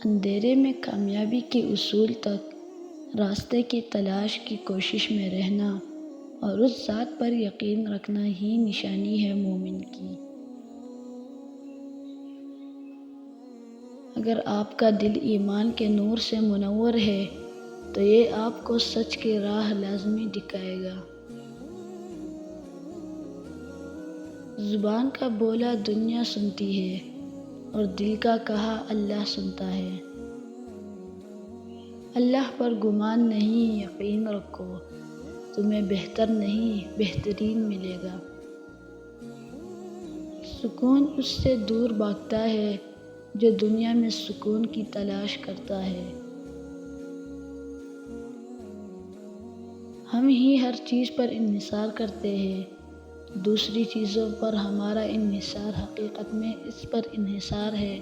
اندھیرے میں کامیابی کے اصول تک راستے کی تلاش کی کوشش میں رہنا اور اس ذات پر یقین رکھنا ہی نشانی ہے مومن کی۔ اگر آپ کا دل ایمان کے نور سے منور ہے تو یہ آپ کو سچ کی راہ لازمی دکھائے گا۔ زبان کا بولا دنیا سنتی ہے اور دل کا کہا اللہ سنتا ہے۔ اللہ پر گمان نہیں، یقین رکھو، تمہیں بہتر نہیں بہترین ملے گا۔ سکون اس سے دور بھاگتا ہے جو دنیا میں سکون کی تلاش کرتا ہے۔ ہم ہی ہر چیز پر انحصار کرتے ہیں، دوسری چیزوں پر ہمارا انحصار حقیقت میں اس پر انحصار ہے